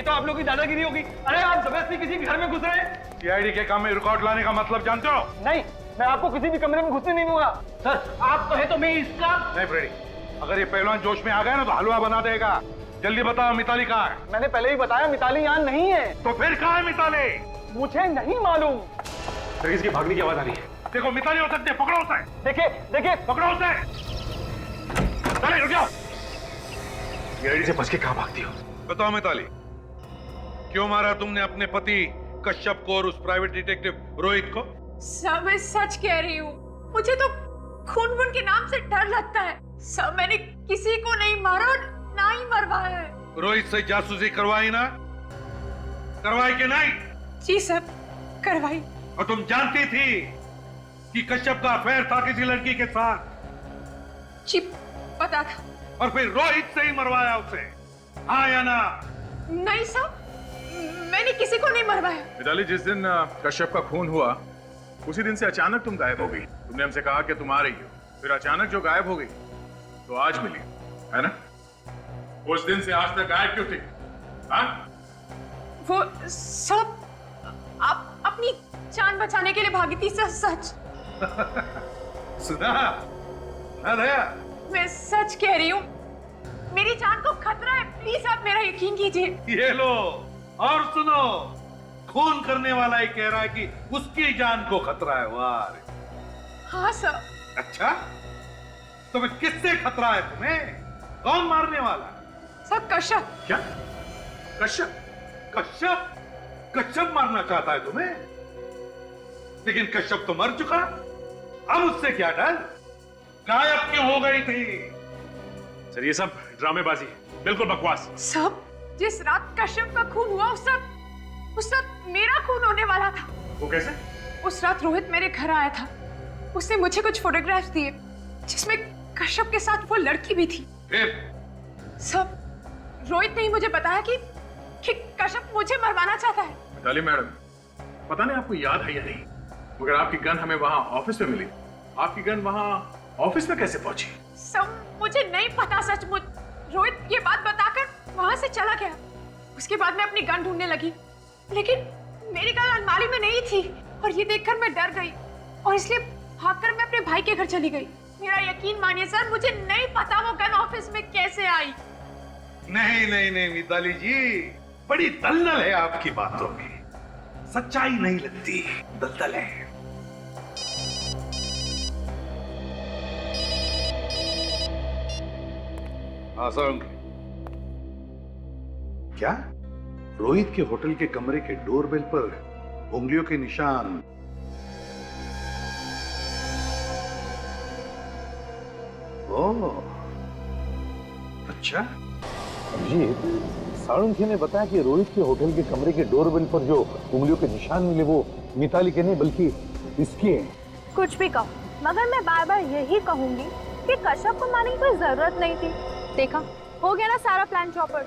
ये तो आप लोगों की दादागिरी होगी। अरे आप जबरदस्ती किसी के घर में घुस रहे हैं। सीआईडी के काम में रिकॉर्ड लाने का मतलब जानते हो? नहीं, मैं आपको किसी भी कमरे में घुसने नहीं दूंगा। सर आप कहे तो मैं इसका। नहीं फ्रेडी, अगर ये पहलवान जोश में आ गया ना तो हलवा बना देगा। जल्दी बताओ मिताली कहाँ है? मैंने पहले ही बताया मिताली यहाँ नहीं है। तो फिर कहाँ है मिताली? मुझे नहीं मालूम। इसकी भागने की आवाज आ रही है। देखो मिताली हो सकती है, पकड़ो उसे। देखिए देखिए, पकड़ो उसे। चले रुक जाओ। सीआईडी से बच के कहाँ भागती हो? बताओ मिताली, क्यों मारा तुमने अपने पति कश्यप को और उस प्राइवेट डिटेक्टिव रोहित को? सर मैं सच कह रही हूँ, मुझे तो खून वून के नाम से डर लगता है। सर मैंने किसी को नहीं मारा और ना ही मरवाया है। रोहित से जासूसी करवाई ना? करवाई के नहीं? जी सर, करवाई। और तुम जानती थी कि कश्यप का अफेयर था किसी लड़की के साथ? जी पता था। और फिर रोहित से ही मरवाया उसे, हाँ या ना? नहीं सर, मैंने किसी को नहीं मरवाया। मिताली, जिस दिन कश्यप का खून हुआ उसी दिन से अचानक तुम गायब हो गई। तुमने हमसे कहा कि तुम आ रही हो, फिर अचानक जो गायब हो गई तो आज मिली, है ना? उस दिन से आज तक गायब क्यों थी? हाँ? वो सब आप अपनी जान बचाने के लिए भागी थी सर, सच। सुना ना दया? मैं सच कह रही हूँ, मेरी जान को खतरा है, प्लीज आप मेरा यकीन कीजिए। ये लो और सुनो, खून करने वाला ही कह रहा है कि उसकी जान को खतरा है। वाह। हाँ सर। अच्छा, तो फिर किससे खतरा है तुम्हें? कौन मारने वाला? सर कश्यप। क्या? कश्यप? कश्यप? कश्यप मारना चाहता है तुम्हें? लेकिन कश्यप तो मर चुका, अब उससे क्या डर? गायब क्यों हो गई थी? सर ये सब ड्रामेबाजी है, बिल्कुल बकवास। सब जिस रात कश्यप का खून हुआ उस रात मेरा खून होने वाला था। वो कैसे? उस रात रोहित मेरे घर आया था, उसने मुझे कुछ फोटोग्राफ्स दिए जिसमें कश्यप के साथ वो लड़की भी थी। फिर? सब रोहित ने ही मुझे बताया कि कश्यप मुझे मरवाना चाहता है। मिताली मैडम, पता नहीं आपको याद है या नहीं, मगर आपकी गन हमें वहां ऑफिस में मिली। आपकी गन वहां ऑफिस में कैसे पहुंची? सब मुझे नहीं पता, सचमुच। रोहित ये बात बताकर वहां से चला गया। उसके बाद मैं अपनी गन ढूंढने लगी, लेकिन मेरी गन अलमारी में नहीं थी और ये देखकर मैं डर गई और इसलिए भागकर मैं अपने भाई के घर चली गई। मेरा यकीन मानिए सर, मुझे नहीं पता वो गन ऑफिस में कैसे आई। नहीं नहीं नहीं मिताली जी, बड़ी दलदल है आपकी बातों में, सच्चाई नहीं लगती, दलदल है। आसान क्या? रोहित के होटल के कमरे के डोरबेल पर उंगलियों के निशान। ओह, अच्छा। अजीत, साळुंखे ने बताया कि रोहित के होटल के कमरे के डोरबेल पर जो उंगलियों के निशान मिले वो मिताली के नहीं बल्कि इसके हैं। कुछ भी कहो, मगर मैं बार बार यही कहूंगी कि कश्यप को मारने की कोई जरूरत नहीं थी। देखा, हो गया ना सारा प्लान चौपट।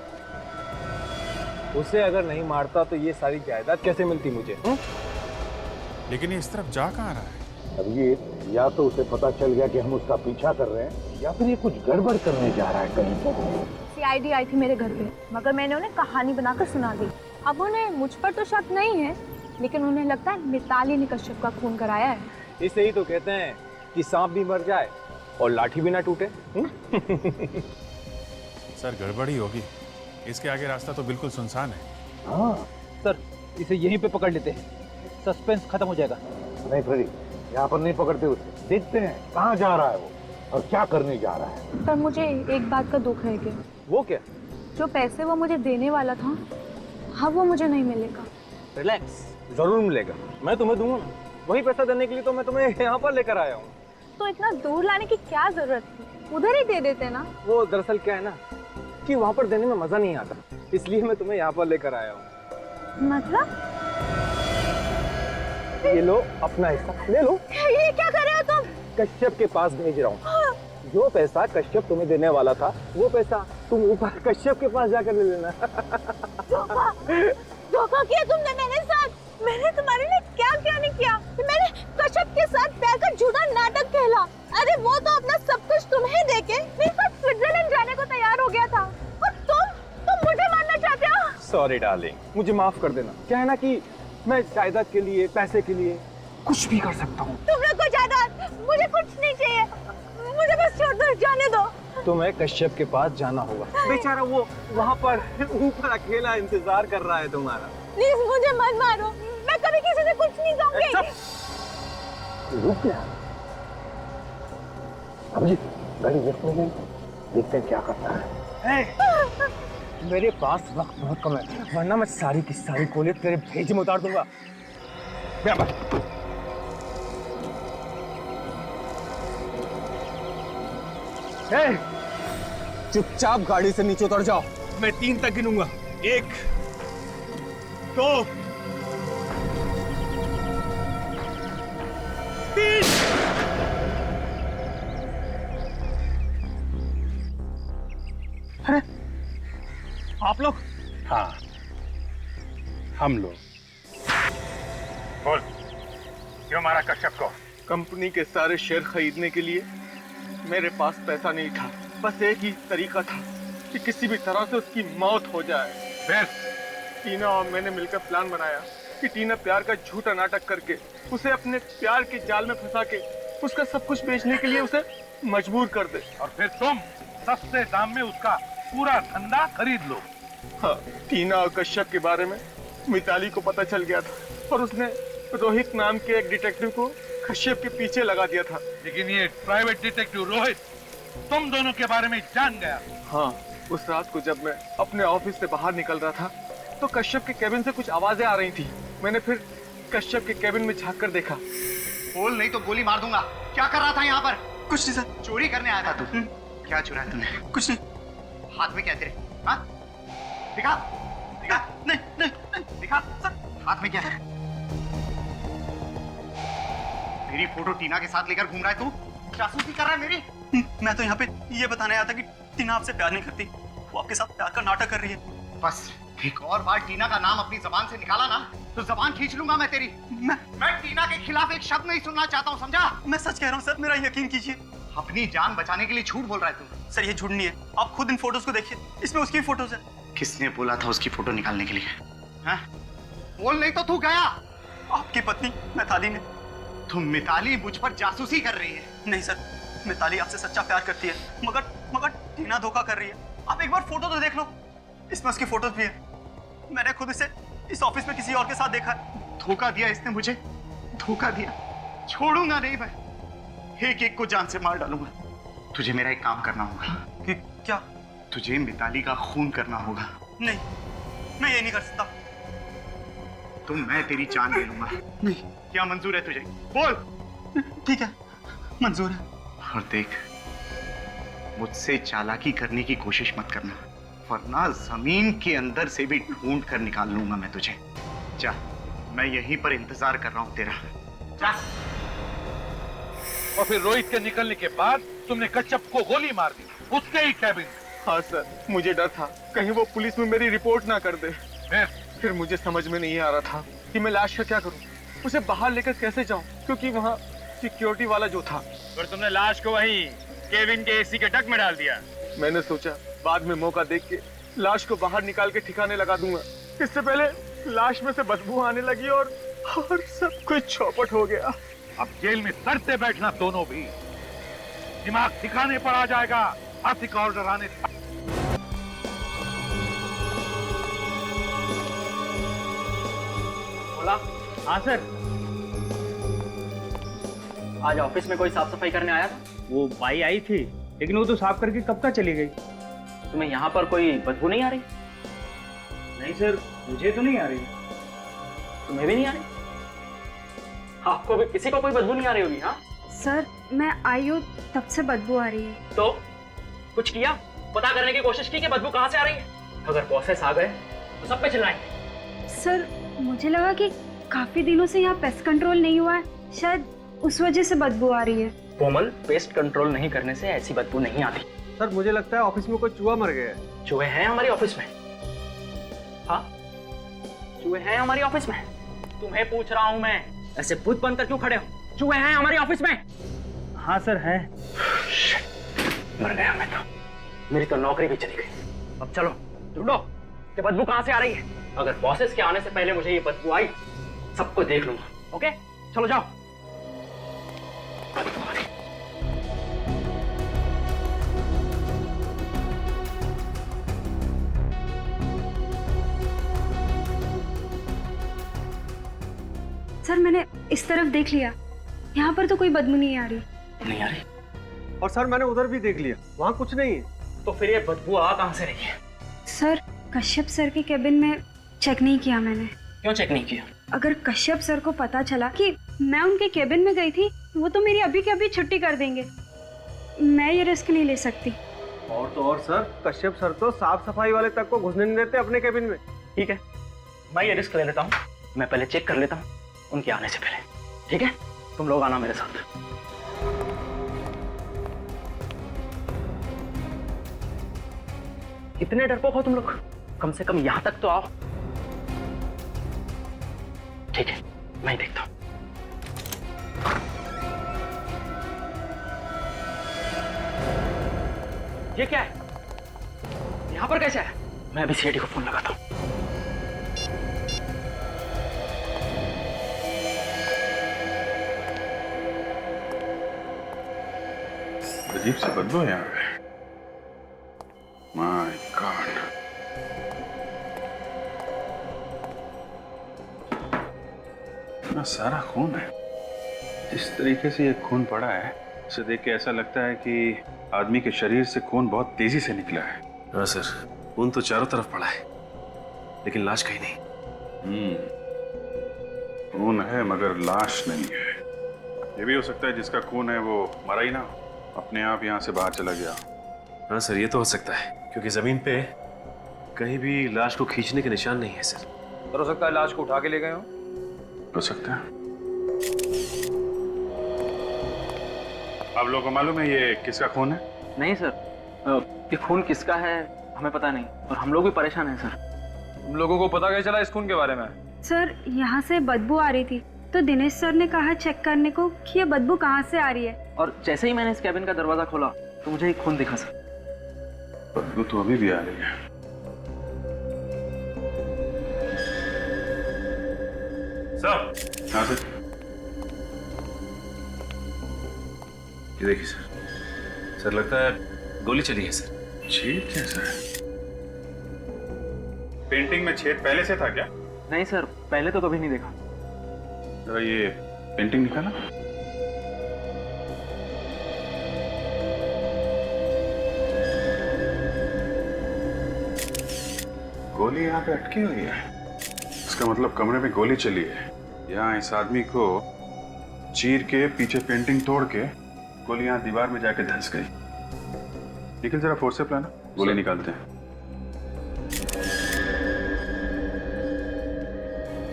उसे अगर नहीं मारता तो ये सारी जायदाद कैसे मिलती मुझे? लेकिन ये इस तरफ जा कहाँ रहा है? अभिजीत, या तो उसे पता चल गया कि हम उसका पीछा कर रहे हैं या फिर ये कुछ गड़बड़ करने जा रहा है कहीं पर। सीआईडी आई थी मेरे घर पे, मगर मैंने उन्हें कहानी बनाकर सुना दी। अब उन्हें मुझ पर तो शक नहीं है, लेकिन उन्हें लगता है मिताली ने कश्यप का खून कराया है। इसे ही तो कहते हैं कि सांप भी मर जाए और लाठी भी ना टूटे। सर गड़बड़ी होगी, इसके आगे रास्ता तो बिल्कुल सुनसान है। हाँ सर इसे यहीं पे पकड़ लेते हैं, सस्पेंस खत्म हो जाएगा। नहीं फ्रेडी, यहाँ पर नहीं पकड़ते उसे, देखते हैं कहाँ जा रहा है वो और क्या करने जा रहा है। पर मुझे एक बात का दुख है कि वो क्या? जो पैसे वो मुझे देने वाला था, हाँ वो मुझे नहीं मिलेगा। रिलैक्स, जरूर मिलेगा, मैं तुम्हें दूंगा ना। वही पैसा देने के लिए तो मैं तुम्हें यहाँ पर लेकर आया हूँ। तो इतना दूर लाने की क्या जरूरत थी, उधर ही दे देते ना। वो दरअसल क्या है ना कि वहाँ पर देने में मजा नहीं आता, इसलिए मैं तुम्हें यहाँ पर लेकर आया हूँ। मतलब? ये लो अपना हिस्सा ले लो। ये क्या कर रहे हो तुम? कश्यप के पास भेज रहा हूँ। जो पैसा कश्यप तुम्हें देने वाला था वो पैसा तुम ऊपर कश्यप के पास जाकर ले लेना। धोखा किया तुमने मेरे साथ। मैंने तुम्हारे लिए क्या क्या नहीं किया। मैंने कश्यप के साथ बैठकर झूठा नाटक खेला। अरे वो तो अपना सब कुछ तुम्हें देके मेरे साथ स्विट्जरलैंड जाने को तैयार हो गया था और तुम मुझे मारना चाहते हो। सॉरी सॉरी डार्लिंग, मुझे माफ कर देना। क्या है ना कि मैं जायदाद के लिए, पैसे के लिए कुछ भी कर सकता हूँ। तुम लोग को जायदाद, मुझे कुछ नहीं चाहिए, मुझे बस छोड़ दो, जाने दो। तुम्हें कश्यप के पास जाना होगा। बेचारा वो वहाँ पर ऊपर अकेला इंतजार कर रहा है तुम्हारा। प्लीज मुझे मत मारो, मैं कभी किसी से कुछ नहीं कहूंगी। रुक गया। अब जी गाड़ी लिफ्ट में गई, देखते हैं क्या करता है। मेरे पास वक्त बहुत कम है, वरना मैं सारी की सारी गोली तेरे भेजे में उतार दूंगा। चुपचाप गाड़ी से नीचे उतर जाओ, मैं 3 तक गिनूंगा। 1 2 3। अरे आप लोग? हाँ, हम लोग। बोल, क्यों मारा कश्यप को? कंपनी के सारे शेयर खरीदने के लिए मेरे पास पैसा नहीं था। बस एक ही तरीका था कि किसी भी तरह से उसकी मौत हो जाए। फिर टीना और मैंने मिलकर प्लान बनाया कि टीना प्यार का झूठा नाटक करके उसे अपने प्यार के जाल में फंसा के उसका सब कुछ बेचने के लिए उसे मजबूर कर दे। और फिर तुम सस्ते दाम में उसका पूरा धंधा खरीद लो। हाँ, टीना और कश्यप के बारे में मिताली को पता चल गया था और उसने रोहित नाम के एक डिटेक्टिव को कश्यप के पीछे लगा दिया था। लेकिन ये प्राइवेट डिटेक्टिव रोहित तुम दोनों के बारे में जान गया। हाँ, उस रात को जब मैं अपने ऑफिस से बाहर निकल रहा था तो कश्यप के केबिन से कुछ आवाजें आ रही थी। मैंने फिर कश्यप के केबिन में झांक कर देखा। बोल नहीं तो गोली मार दूंगा। क्या कर रहा था यहाँ पर? कुछ नहीं सर। चोरी करने आया था तू? क्या चुराया तूने? कुछ नहीं। हाथ में क्या तेरे? हाँ? दिखा, दिखा। नहीं, नहीं, नहीं, दिखा सर। हाथ में क्या है? मेरी फोटो टीना के साथ लेकर घूम रहा है तू? जासूसी कर रहा है मेरी? मैं तो यहाँ पे ये बताने आया था कि टीना आपसे प्यार नहीं करती, वो आपके साथ प्यार का नाटक कर रही है। बस एक और बार टीना का नाम अपनी जबान से निकाला ना तो जबान खींच लूंगा मैं तेरी। मैं टीना के खिलाफ एक शब्द नहीं सुनना चाहता हूँ, समझा? मैं सच कह रहा हूँ सर, मेरा यकीन कीजिए। अपनी जान बचाने के लिए झूठ बोल रहा है तू। सर ये झूठ नहीं है, आप खुद इन फोटोज को देखिए, इसमें उसकी फोटोज है। किसने बोला था उसकी फोटो निकालने के लिए? हाँ? बोल नहीं तो तू गया। आपकी पत्नी मिताली ने। तुम मिताली मुझ पर जासूसी कर रही है। नहीं सर, मिताली आपसे सच्चा प्यार करती है, मगर टीना धोखा कर रही है। आप एक बार फोटो तो देख लो, इसमें उसकी फोटोज भी है। मैंने खुद इसे इस ऑफिस में किसी और के साथ देखा है। धोखा दिया इसने मुझे, धोखा दिया। छोड़ूंगा नहीं मैं, एक एक को जान से मार डालूंगा। तुझे मेरा एक काम करना होगा। कि क्या? तुझे मिताली का खून करना होगा। नहीं, मैं ये नहीं कर सकता। तो मैं तेरी जान ले लूंगा। नहीं। क्या मंजूर है तुझे? बोल। ठीक है, मंजूर है। और देख, मुझसे चालाकी करने की कोशिश मत करना, वरना जमीन के अंदर से भी ढूंढ कर निकाल लूंगा मैं तुझे। जा, मैं यहीं पर इंतजार कर रहा हूं तेरा। जा। और फिर रोहित के निकलने के बाद तुमने कश्यप को गोली मार दी उसके ही कैबिन। हाँ सर, मुझे डर था कहीं वो पुलिस में मेरी रिपोर्ट ना कर दे। फिर मुझे समझ में नहीं आ रहा था कि मैं लाश का क्या करूं, उसे बाहर लेकर कैसे जाऊं, क्योंकि वहाँ सिक्योरिटी वाला जो था। और तुमने लाश को वहीं केबिन के एसी के डक में डाल दिया। मैंने सोचा बाद में मौका देख के लाश को बाहर निकाल के ठिकाने लगा दूंगा। इससे पहले लाश में से बदबू आने लगी और सब कुछ चौपट हो गया। अब जेल में सड़ते बैठना दोनों भी, दिमाग ठिकाने पर आ जाएगा आर्थिक ऑर्डर आने से। बोला? हाँ सर। आज ऑफिस में कोई साफ सफाई करने आया था? वो बाई आई थी, लेकिन वो तो साफ करके कब का चली गई। तुम्हें यहाँ पर कोई बदबू नहीं आ रही? नहीं सर, मुझे तो नहीं आ रही। तुम्हें भी नहीं आ रही? आपको भी किसी को कोई बदबू नहीं आ रही होगी? हाँ सर, मैं आई हूँ तब से बदबू आ रही है। तो कुछ किया, पता करने की कोशिश की कि बदबू कहाँ से आ रही है? अगर बॉसेस आ गए तो सब पे चिल्लाएंगे। सर, मुझे लगा कि काफी दिनों से यहाँ पेस्ट कंट्रोल नहीं हुआ है, शायद उस वजह से बदबू आ रही है। कोमल, पेस्ट कंट्रोल नहीं करने से ऐसी बदबू नहीं आती। सर, मुझे लगता है ऑफिस में कोई चूहा मर गया है। चूहे हैं हमारे ऑफिस में? हाँ, चूहे हैं हमारी ऑफिस में। तुम्हें पूछ रहा हूँ मैं, ऐसे भूत बनकर क्यों खड़े हो? चूहे हैं हमारी ऑफिस में? हाँ सर हैं। मर गया मैं तो, मेरी तो नौकरी भी चली गई। अब चलो ढूंढो कि बदबू कहाँ से आ रही है। अगर बॉसेस के आने से पहले मुझे ये बदबू आई, सबको देख लूंगा। ओके, चलो जाओ। सर मैंने इस तरफ देख लिया, यहाँ पर तो कोई बदबू नहीं आ रही। नहीं आ रही? और सर मैंने उधर भी देख लिया, वहाँ कुछ नहीं है। तो फिर ये बदबू आ कहाँ से रही है? सर कश्यप सर के केबिन में चेक नहीं किया मैंने। क्यों चेक नहीं किया? अगर कश्यप सर को पता चला कि मैं उनके केबिन में गई थी, वो तो मेरी अभी के अभी छुट्टी कर देंगे। मैं ये रिस्क नहीं ले सकती। और तो और सर, कश्यप सर तो साफ सफाई वाले तक को घुसने नहीं देते अपने केबिन में। ठीक है, मैं ये रिस्क ले लेता हूँ। मैं पहले चेक कर लेता हूँ उनके आने से पहले। ठीक है, तुम लोग आना मेरे साथ। कितने डरपोक हो तुम लोग, कम से कम यहां तक तो आओ। ठीक है, मैं देखता हूं। ये क्या है? यहां पर कैसे है? मैं अभी सीआईडी को फोन लगाता हूं। अजीब सी बदबू है यहाँ पे। My God. इतना सारा खून है। जिस तरीके से ये खून पड़ा है, इसे देख के ऐसा लगता है कि आदमी के शरीर से खून बहुत तेजी से निकला है। हाँ सर, खून तो चारों तरफ पड़ा है, लेकिन लाश कहीं नहीं। खून है मगर लाश नहीं है। ये भी हो सकता है जिसका खून है वो मरा ही ना, अपने आप यहाँ से बाहर चला गया। हाँ सर, ये तो हो सकता है, क्योंकि जमीन पे कहीं भी लाश को खींचने के निशान नहीं है सर। और हो सकता है लाश को उठा के ले गए हो सकता है। आप लोगों को मालूम है ये किसका खून है? नहीं सर, ये खून किसका है हमें पता नहीं, और हम लोग भी परेशान हैं सर। तुम लोगों को पता कैसे चला इस खून के बारे में? सर यहाँ से बदबू आ रही थी, तो दिनेश सर ने कहा चेक करने को कि ये बदबू कहाँ से आ रही है। और जैसे ही मैंने इस कैबिन का दरवाजा खोला तो मुझे एक खून दिखा सर। बदबू तो अभी भी आ रही है। साहब, हाँ सर। ये देखिए सर, सर लगता है गोली चली है सर। छेद कैसा है? पेंटिंग में छेद पहले से था क्या? नहीं सर, पहले तो कभी नहीं देखा। जरा ये पेंटिंग निकाला। गोली यहाँ पे अटकी हुई है। इसका मतलब कमरे में गोली चली है। यहाँ इस आदमी को चीर के पीछे पेंटिंग तोड़ के गोली यहाँ दीवार में जाके धंस गई। निखिल जरा फोर्स से प्लान गोली निकालते हैं।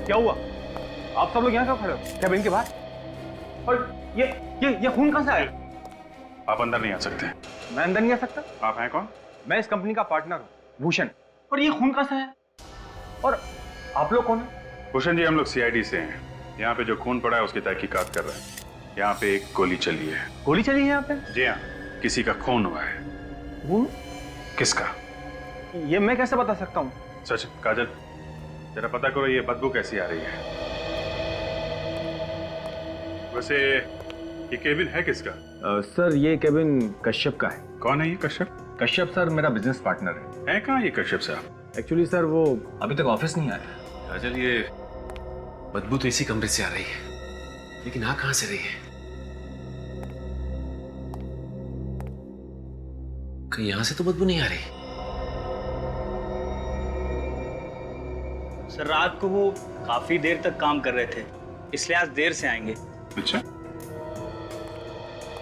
क्या हुआ? आप सब लोग यहाँ क्यों खड़े हो? कैबिन के बाहर? और ये खून कहाँ से आया? आप अंदर नहीं आ सकते। मैं अंदर नहीं आ सकता? आप हैं कौन? मैं इस कंपनी का पार्टनर हूँ, भूषण। और ये खून कहाँ से है? और आप लोग कौन है? भूषण जी, हम लोग सीआईडी से हैं। यहाँ पे जो खून पड़ा है उसकी तहकीकात कर रहे हैं। यहाँ पे एक गोली चली है। गोली चली है यहाँ पे? जी हाँ, किसी का खून हुआ है। खून? किसका? ये मैं कैसे बता सकता हूँ? सच काजल, जरा पता करो ये बदबू कैसी आ रही है। वैसे ये केबिन है किसका? सर ये केबिन कश्यप का है। कौन है ये कश्यप? कश्यप सर मेरा बिजनेस पार्टनर है। कहाँ ये कश्यप साहब? एक्चुअली सर वो अभी तक ऑफिस नहीं आया। काजल, ये बदबू तो इसी कमरे से आ रही है, लेकिन आ कहां से रही है? कहीं यहां से तो बदबू नहीं आ रही। सर रात को वो काफी देर तक काम कर रहे थे, इसलिए आज देर से आएंगे। अच्छा,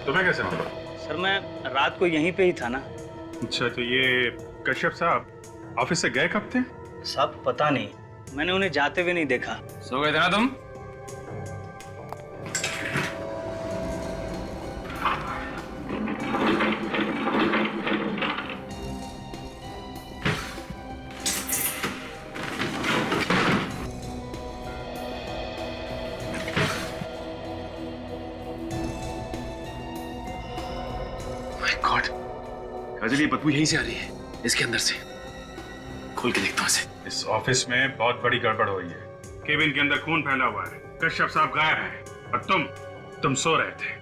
तुम्हें कैसे मालूम? सर मैं रात को यहीं पे ही था ना। अच्छा, तो ये कश्यप साहब ऑफिस से गए कब थे? साहब पता नहीं, मैंने उन्हें जाते हुए नहीं देखा। सो गए थे ना तुम? काजल, ये बदबू यहीं से आ रही है, इसके अंदर से। खोल के देखता हूं इसे। इस ऑफिस में बहुत बड़ी गड़बड़ हुई है। केबिन के अंदर खून फैला हुआ है, कश्यप साहब गायब हैं और तुम सो रहे थे।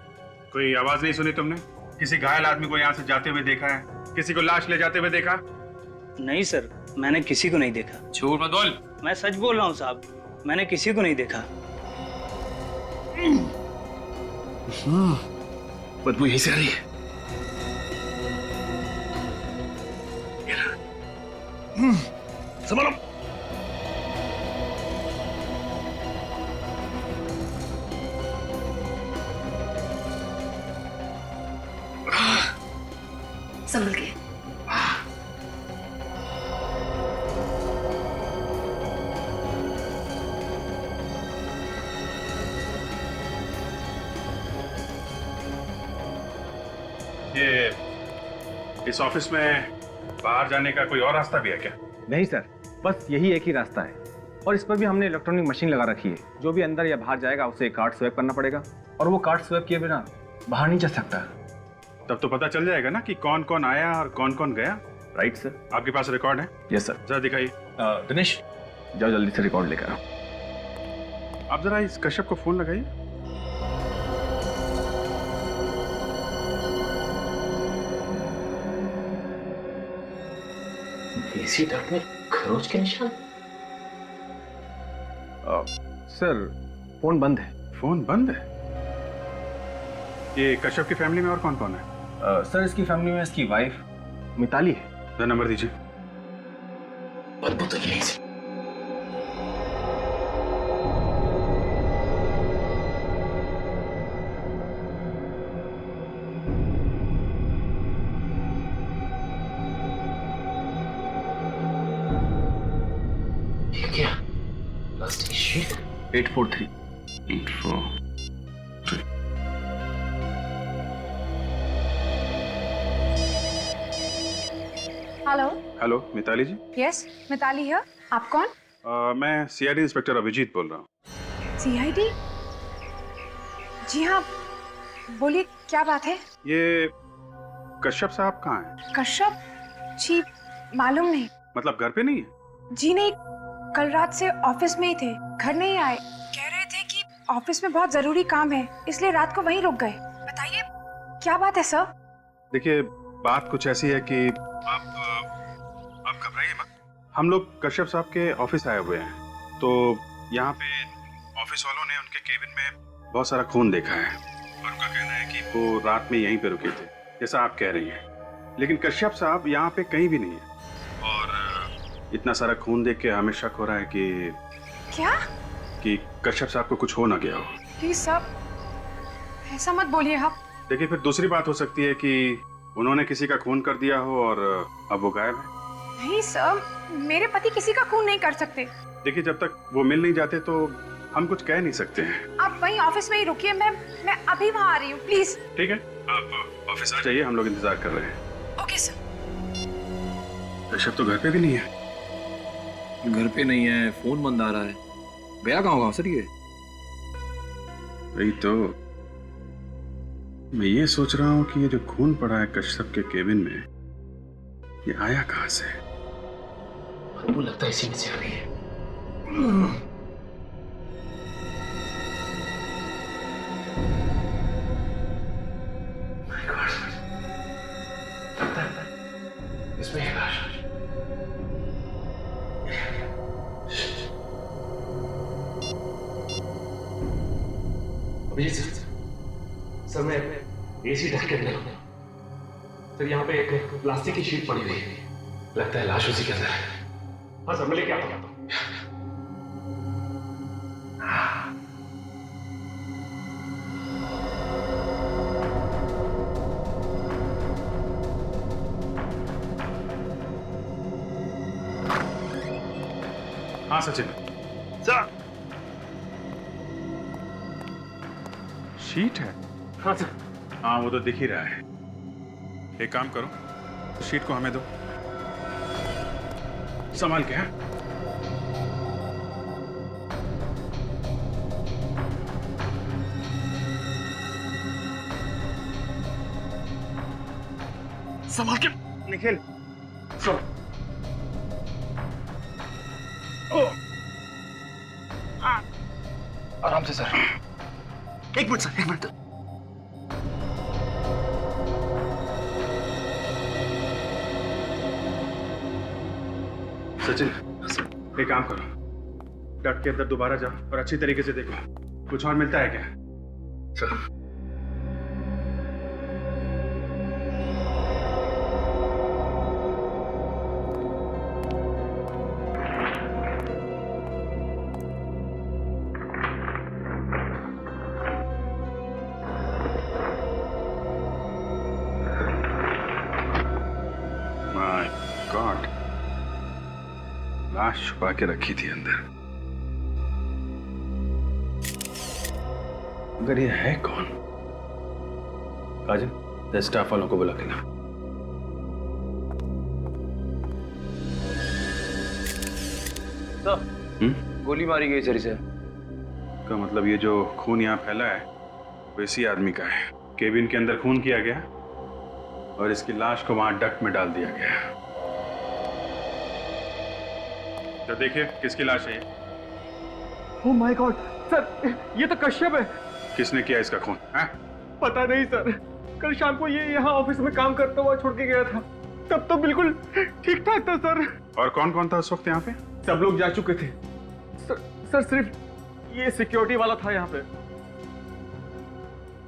कोई आवाज नहीं सुनी तुमने? किसी घायल आदमी को यहाँ से जाते हुए देखा है? किसी को लाश ले जाते हुए देखा? नहीं सर, मैंने किसी को नहीं देखा। झूठ मत बोल। मैं सच बोल रहा हूँ साहब, मैंने किसी को नहीं देखा। बदबू यहीं से आ रही है। संभालो। संभल के। ये इस ऑफिस में बाहर जाने का कोई और रास्ता भी है क्या? नहीं सर, बस यही एक ही रास्ता है और इस पर भी हमने इलेक्ट्रॉनिक मशीन लगा रखी है। जो भी अंदर या बाहर जाएगा उसे कार्ड स्वैप करना पड़ेगा और वो कार्ड स्वैप किए बिना बाहर नहीं जा सकता। तब तो पता चल जाएगा ना कि कौन कौन आया और कौन कौन गया। Right sir. आपके पास रिकॉर्ड है? Yes sir. जरा दिखाइए। दिनेश, जाओ जल्दी से रिकॉर्ड लेकर आओ। आप जरा इस कश्यप को फोन लगाइए। देसी डक में खरोच के निशान। सर, फोन बंद है। फोन बंद है? ये कश्यप की फैमिली में और कौन कौन है? सर, इसकी फैमिली में इसकी वाइफ मिताली है। जरा नंबर दीजिए। बदबू तो यहीं से। ये क्या? Plastic sheet. 843। 843। Hello. Hello, Mitali ji. Yes, Mitali है। आप कौन? मैं सीआईडी इंस्पेक्टर अभिजीत बोल रहा हूँ। सीआईडी? जी हाँ, बोलिए क्या बात है? ये कश्यप साहब कहाँ हैं? कश्यप जी, मालूम नहीं। मतलब घर पे नहीं है? जी नहीं, कल रात से ऑफिस में ही थे, घर नहीं आए। कह रहे थे कि ऑफिस में बहुत जरूरी काम है, इसलिए रात को वहीं रुक गए। बताइए क्या बात है सर? देखिए, बात कुछ ऐसी है कि आप घबराइए मत। हम लोग कश्यप साहब के ऑफिस आए हुए हैं, तो यहाँ पे ऑफिस वालों ने उनके केबिन में बहुत सारा खून देखा है और उनका कहना है कि वो रात में यहीं पे रुके थे, जैसा आप कह रही हैं। लेकिन कश्यप साहब यहाँ पे कहीं भी नहीं है और इतना सारा खून देख के हमें शक हो रहा है कि क्या? कि कश्यप साहब को कुछ हो ना गया हो। प्लीज सर, ऐसा मत बोलिए आप। देखिए, फिर दूसरी बात हो सकती है कि उन्होंने किसी का खून कर दिया हो और अब वो गायब है। नहीं सर, मेरे पति किसी का खून नहीं कर सकते। देखिए, जब तक वो मिल नहीं जाते तो हम कुछ कह नहीं सकते हैं। आप वहीं ऑफिस में ही रुकिए, मैं अभी वहाँ आ रही हूँ, प्लीज। ठीक है, आप ऑफिस आ जाइए, हम लोग इंतजार कर रहे हैं। Okay sir. कश्यप तो घर पे भी नहीं है। घर पे नहीं है, फोन बंद आ रहा है। गया कहाँ होगा सर ये? वही तो मैं ये सोच रहा हूँ कि ये जो खून पड़ा है कश्यप के केबिन में, ये आया कहाँ से? बदबू लगता है इसी में से आ रही है। इसमें है लाश। अभिजीत सर, मैं एसी ढक के अंदर हूं सर। यहाँ पे एक प्लास्टिक की शीट पड़ी हुई है, लगता है लाश उसी के अंदर है। हाँ सर, मैं लेके आता हूँ। हाँ सचिन सर। शीट है? हाँ सर। हाँ, वो तो दिख ही रहा है। एक काम करो, शीट को हमें दो, संभाल के। हैं संभाल के। निखिल, सुन। से सर। एक मिनट सर, एक मिनट। सचिन, एक काम करो, डक के अंदर दोबारा जाओ और अच्छी तरीके से देखो कुछ और मिलता है क्या। सर माय गॉड, लाश छुपा के रखी थी अंदर। अगर ये है कौन? काजल, स्टाफ वालों को बुला के ला। गोली मारी गई सर इसे। का मतलब ये जो खून यहाँ फैला है वो इसी आदमी का है। केबिन के अंदर खून किया गया और इसकी लाश को वहां डक में डाल दिया गया। तो देखिए किसकी लाश है ये? ओह माय गॉड सर, ये तो कश्यप है। किसने किया इसका खून? पता नहीं सर, कल शाम को ये यहाँ ऑफिस में काम करता हुआ छोड़ के गया था, तब तो बिल्कुल ठीक ठाक था सर। और कौन कौन था उस वक्त यहाँ पे? सब लोग जा चुके थे सर, सिर्फ ये सिक्योरिटी वाला था यहाँ पे।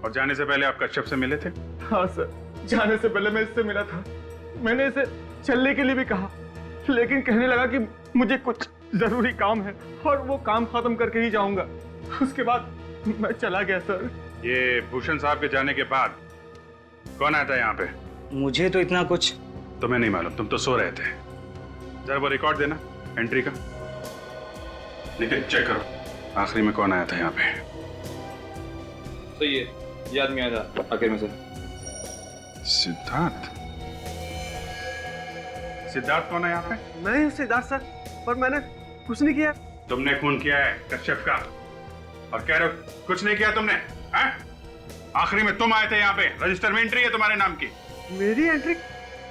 और जाने से पहले आप कश्यप से मिले थे? हाँ सर, जाने से पहले मैं इससे मिला था। मैंने इसे चलने के लिए भी कहा, लेकिन कहने लगा कि मुझे कुछ जरूरी काम है और वो काम खत्म करके ही जाऊंगा। उसके बाद मैं चला गया सर। ये भूषण साहब के जाने के बाद कौन आया था यहाँ पे? मुझे तो इतना कुछ तुम्हें नहीं मालूम, तुम तो सो रहे थे। जरा वो रिकॉर्ड देना एंट्री का, लेकिन चेक करो आखिरी में कौन आया था यहाँ पे। सही है, ये आदमी आया था आखिर में सर। सिद्धार्थ? सिद्धार्थ कौन है यहाँ पे? मैं हूँ सिद्धार्थ सर, पर मैंने कुछ नहीं किया। तुमने खून किया है कश्यप का और कह रहे हो कुछ नहीं किया तुमने? आखिरी में तुम आए थे यहाँ पे, रजिस्टर में एंट्री है तुम्हारे नाम की। मेरी एंट्री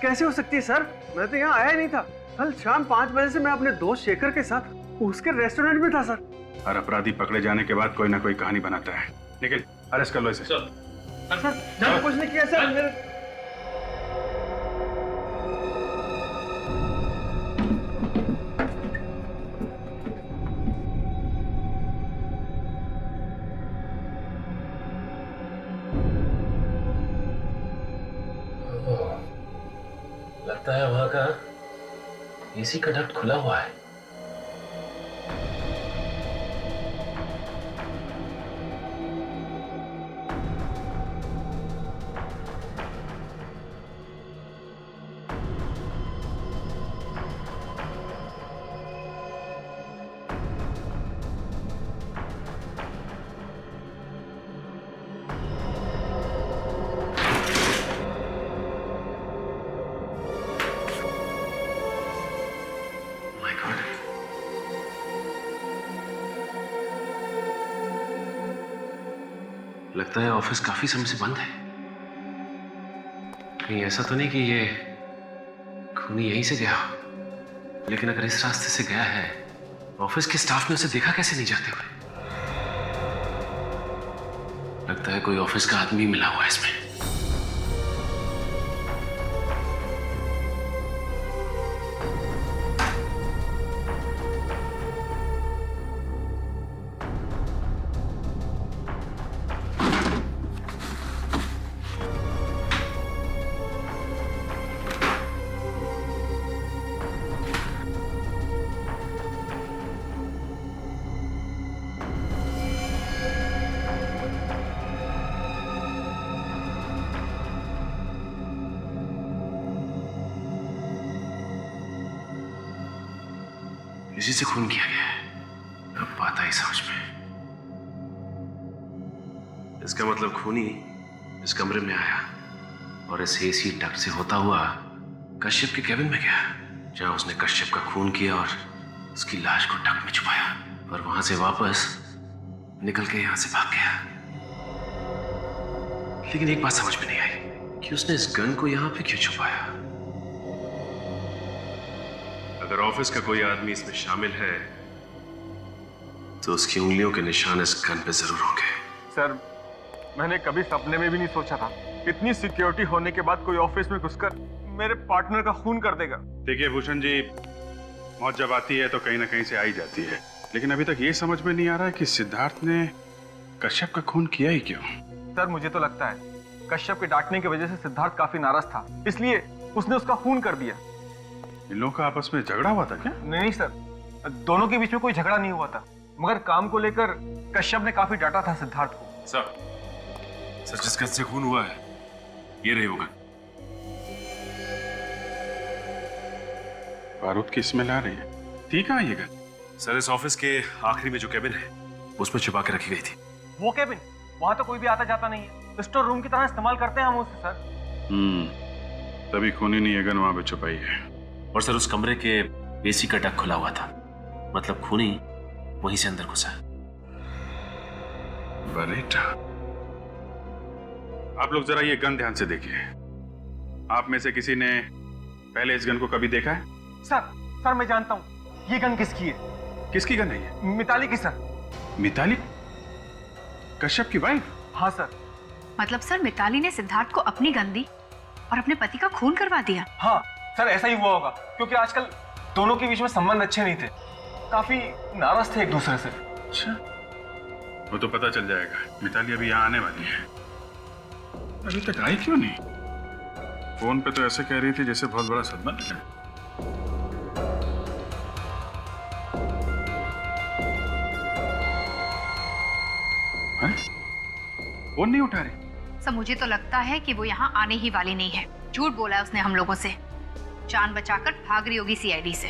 कैसे हो सकती है सर? मैं तो यहाँ आया नहीं था। कल शाम 5 बजे से मैं अपने दोस्त शेखर के साथ उसके रेस्टोरेंट में था सर। हर अपराधी पकड़े जाने के बाद कोई ना कोई कहानी बनाता है। निखिल, अरेस्ट कर लो इसे। सर मैंने कुछ नहीं किया सर। लगता है वहां का एसी का डक्ट खुला हुआ है। लगता है ऑफिस काफी समय से बंद है। कहीं ऐसा तो नहीं कि ये खूनी यहीं से गया हो? लेकिन अगर इस रास्ते से गया है, ऑफिस के स्टाफ ने उसे देखा कैसे नहीं जाते हुए? लगता है कोई ऑफिस का आदमी मिला हुआ है इसमें। इसी से खून किया गया है। अब बात आई समझ में। इसका मतलब खूनी इस कमरे में आया और इस एसी डक्ट से होता हुआ कश्यप के केबिन में गया, जहां उसने कश्यप का खून किया और उसकी लाश को डक्ट में छुपाया, और वहां से वापस निकल के यहां से भाग गया। लेकिन एक बात समझ में नहीं आई कि उसने इस गन को यहां पे क्यों छुपाया। अगर ऑफिस का कोई आदमी इसमें शामिल है तो उसकी उंगलियों के निशान इस गन पे जरूर होंगे। सर, मैंने कभी सपने में भी नहीं सोचा था इतनी सिक्योरिटी होने के बाद कोई ऑफिस में घुसकर मेरे पार्टनर का खून कर देगा। देखिए भूषण जी, मौत जब आती है तो कहीं ना कहीं से आई जाती है, लेकिन अभी तक ये समझ में नहीं आ रहा है कि सिद्धार्थ ने कश्यप का खून किया ही क्यों। सर, मुझे तो लगता है कश्यप के डांटने की वजह से सिद्धार्थ काफी नाराज था, इसलिए उसने उसका खून कर दिया। इन लोगों का आपस में झगड़ा हुआ था क्या? नहीं सर, दोनों के बीच में कोई झगड़ा नहीं हुआ था, मगर काम को लेकर कश्यप ने काफी डांटा था सिद्धार्थ को। सर जिस गन से खून हुआ है ये रही वो गन। बारूद की स्मेल आ रही है। ठीक है ये गन। सर, इस ऑफिस के आखिरी में जो केबिन है उसमें छुपा के रखी गई थी। वो केबिन? वहां तो कोई भी आता जाता नहीं है, स्टोर रूम की तरह इस्तेमाल करते हैं हम उसे सर। तभी खूनी ने ये गन वहां पे छुपाई है। और सर, उस कमरे के एसी का डक खुला हुआ था, मतलब खूनी वहीं से अंदर घुसा। बरेटा, आप लोग जरा ये गन ध्यान से देखिए। आप में से किसी ने पहले इस गन को कभी देखा है? सर मैं जानता हूँ ये गन किसकी है। किसकी गन है ये? मिताली की सर। मिताली? कश्यप की वाइफ? हाँ सर। मतलब सर, मिताली ने सिद्धार्थ को अपनी गन दी और अपने पति का खून करवा दिया? हाँ सर, ऐसा ही हुआ होगा, क्योंकि आजकल दोनों के बीच में संबंध अच्छे नहीं थे, काफी नाराज थे एक दूसरे से। अच्छा, वो तो पता चल जाएगा। मिताली अभी यहाँ आने वाली है। अभी तक आई क्यों नहीं? फोन पे तो ऐसे कह रही थी जैसे बहुत बड़ा सदमा लगा है। फोन नहीं उठा रही। सर, मुझे तो लगता है कि वो यहाँ आने ही वाली नहीं है। झूठ बोला है उसने हम लोगों से, जान बचाकर भाग रही होगी सीआईडी से।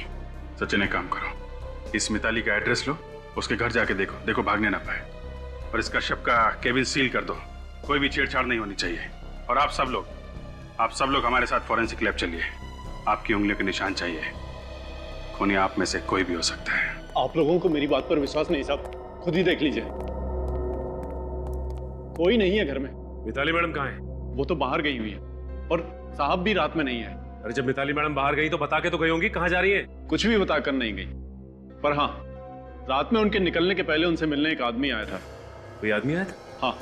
सचिन, एक काम करो, इस मिताली का एड्रेस लो, उसके घर जाके देखो भागने ना पाए, और इस कश्यप का केबिन सील कर दो। कोई भी छेड़छाड़ नहीं होनी चाहिए। और आप सब लोग हमारे साथ फॉरेंसिक लैब चलिए। आपकी उंगलियों के निशान चाहिए। खूनी आप में से कोई भी हो सकता है। आप लोगों को मेरी बात पर विश्वास नहीं साहब, खुद ही देख लीजिए। कोई नहीं है घर में। मिताली मैडम कहाँ है? वो तो बाहर गई हुई है, और साहब भी रात में नहीं है। अरे जब मिताली मैडम बाहर गई तो बता के तो गई होंगी कहाँ जा रही है। कुछ भी बताकर नहीं गई, पर हाँ, रात में उनके निकलने के पहले उनसे मिलने एक आदमी आया था। कोई आदमी आया था? हाँ,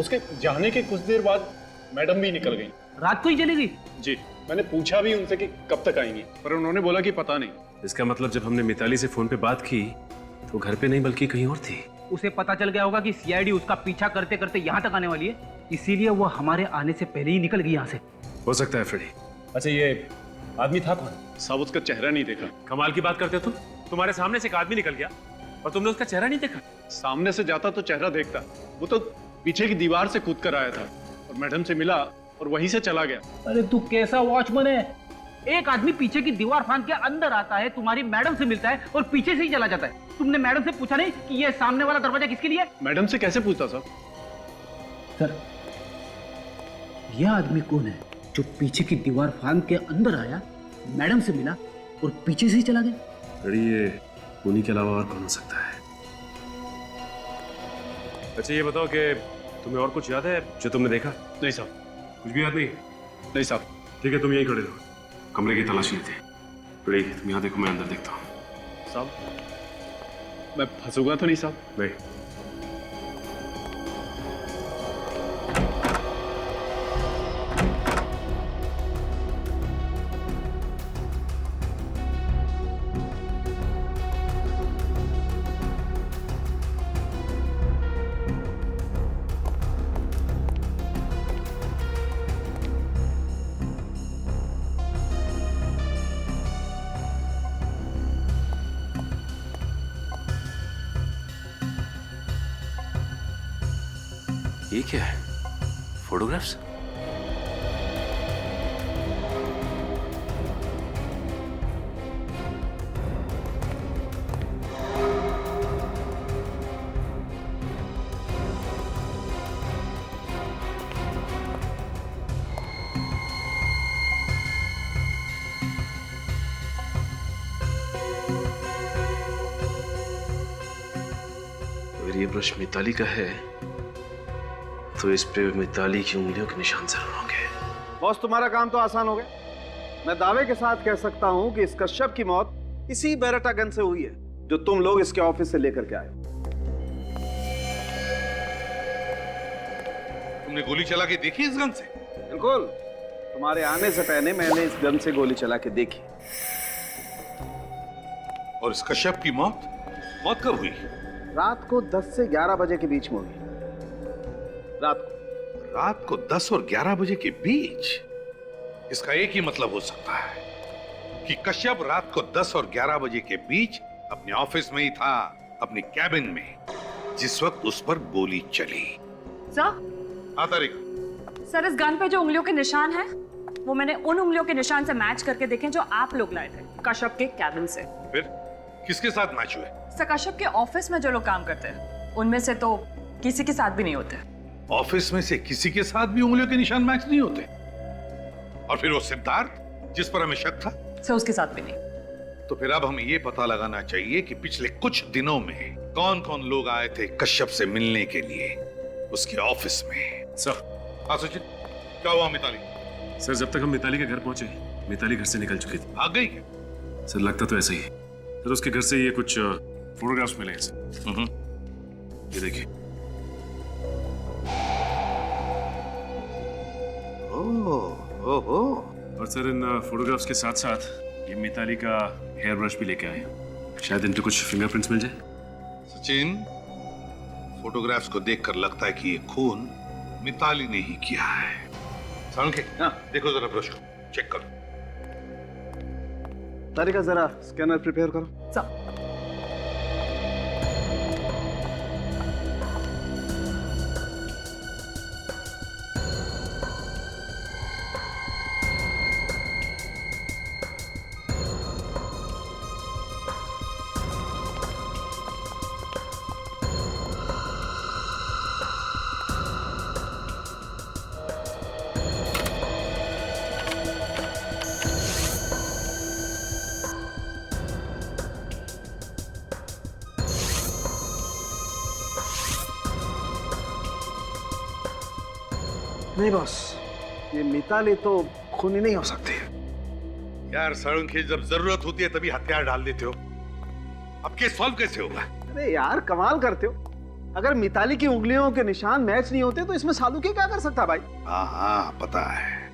उसके जाने के कुछ देर बाद मैडम भी निकल गई। रात को ही चली गई? जी, मैंने पूछा भी उनसे कि कब तक आएंगी, पर उन्होंने बोला कि पता नहीं। इसका मतलब जब हमने मिताली से फोन पे बात की तो घर पे नहीं बल्कि कहीं और थी। उसे पता चल गया होगा कि सीआईडी उसका पीछा करते करते यहाँ तक आने वाली है, इसीलिए वो हमारे आने से पहले ही निकल गई यहाँ से। हो सकता है फ्रेडी। अच्छा, ये आदमी था कौन? साहब, उसका चेहरा नहीं देखा। कमाल की बात करते हो तुम। तुम्हारे सामने से एक आदमी निकल गया और तुमने उसका चेहरा नहीं देखा? सामने से जाता तो चेहरा देखता, वो तो पीछे की दीवार से कूद कर आया था और मैडम से मिला और वहीं से चला गया। अरे तू कैसा वॉचमैन है? एक आदमी पीछे की दीवार फांद के अंदर आता है, तुम्हारी मैडम से मिलता है और पीछे से ही चला जाता है। तुमने मैडम से पूछा नहीं कि ये सामने वाला दरवाजा किसके लिए? मैडम से कैसे पूछता साहब? सर, यह आदमी कौन है जो पीछे की दीवार फांद के अंदर आया, मैडम से मिला और पीछे से ही चला गया? फ्रेडी, ये खूनी के अलावा और कौन हो सकता है? अच्छा, ये बताओ कि तुम्हें और कुछ याद है जो तुमने देखा? नहीं साहब। कुछ भी याद नहीं? नहीं साहब। ठीक है, तुम यहीं खड़े रहो, कमरे की तलाशी लेते हैं। फ्रेडी, तुम यहाँ देखो, मैं अंदर देखता हूँ। साहब, मैं फंसूंगा तो नहीं साहब? नहीं। ये क्या है? फोटोग्राफ्स? अगर ये ब्रश मिताली का है तो इस पे मिताली की उंगलियों के निशान जरूर होंगे। बॉस, तुम्हारा काम तो आसान हो गया। मैं दावे के साथ कह सकता हूं कि इस कश्यप की मौत इसी बेरेटा गन से हुई है जो तुम लोग इसके ऑफिस से लेकर के आए। तुमने गोली चला के देखी इस गन से? बिल्कुल, तुम्हारे आने से पहले मैंने इस गन से गोली चला के देखी। और इस कश्यप की मौत कब हुई? रात को 10 से 11 बजे के बीच में हुई। रात को 10 और 11 बजे के बीच? इसका एक ही मतलब हो सकता है कि कश्यप रात को 10 और 11 बजे के बीच अपने ऑफिस में ही था, अपनी कैबिन में, जिस वक्त उस पर गोली चली। सर? हाँ तारिका। सर, इस गन पे जो उंगलियों के निशान हैं, वो मैंने उन उंगलियों के निशान से मैच करके देखे जो आप लोग लाए थे कश्यप के कैबिन से। फिर किसके साथ मैच हुए? सर, कश्यप के ऑफिस में जो लोग काम करते हैं उनमें से तो किसी के साथ भी नहीं होते। ऑफिस में से किसी के साथ भी उंगलियों के निशान मैच नहीं होते? और फिर वो सिद्धार्थ जिस पर हमें शक था? सर, उसके साथ भी नहीं। तो फिर अब हमें ये पता लगाना चाहिए कि पिछले कुछ दिनों में कौन कौन लोग आए थे कश्यप से मिलने के लिए उसके ऑफिस में। सर। हाँ सचिन, क्या हुआ मिताली? सर, जब तक हम मिताली के घर पहुंचे, मिताली घर से निकल चुकी थी। भाग गई क्या? सर, लगता तो ऐसा ही है। सर, उसके घर से ये कुछ फोटोग्राफ्स मिले हैं सर। ये देखिए। ओहो। और सर, इन फोटोग्राफ्स के साथ साथ ये मिताली का हेयर ब्रश भी लेके आए हैं। शायद इन पे कुछ फिंगरप्रिंट्स मिल जाए। सचिन, फोटोग्राफ्स को देखकर लगता है कि ये खून मिताली ने ही किया है। सालुंखे, देखो जरा ब्रश को, चेक करो। तारिका, जरा स्कैनर प्रिपेयर करो। सर। नहीं बॉस, ये मिताली तो खूनी नहीं हो सकती। यार सालुंखे, जब जरूरत होती है तभी हथियार डाल देते हो। अब केस सॉल्व कैसे होगा? अरे यार, कमाल करते हो। अगर मिताली की उंगलियों के निशान मैच नहीं होते तो इसमें सालुंखे क्या कर सकता भाई? हाँ, पता है,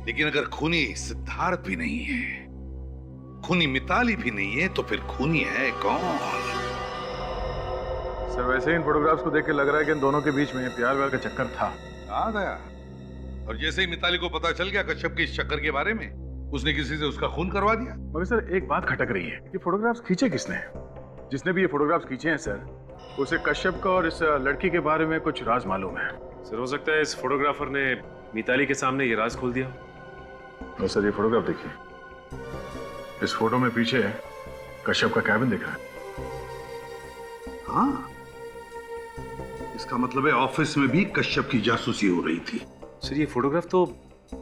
लेकिन अगर खूनी सिद्धार्थ भी नहीं है, खूनी मिताली भी नहीं है, तो फिर खूनी है कौन? सर, वैसे ही इन फोटोग्राफ्स को देख के लग रहा है कि इन दोनों के बीच में प्यार व्यार का चक्कर था। आ गया। और जैसे ही मिताली को पता चल गया कश्यप के इस चक्कर के बारे में, उसने किसी से उसका खून करवा दिया। मगर सर, एक बात खटक रही है कि फोटोग्राफ्स खींचे किसने? जिसने भी ये फोटोग्राफ्स खींचे हैं सर, उसे कश्यप का और इस लड़की के बारे में कुछ राज मालूम है। सर, हो सकता है इस फोटोग्राफर ने मिताली के सामने ये राज खोल दिया। तो सर, ये फोटोग्राफ देखिए। इस फोटो में पीछे कश्यप का कैबिन दिख रहा है। हाँ, इसका मतलब है ऑफिस में भी कश्यप की जासूसी हो रही थी। सर, ये फोटोग्राफ तो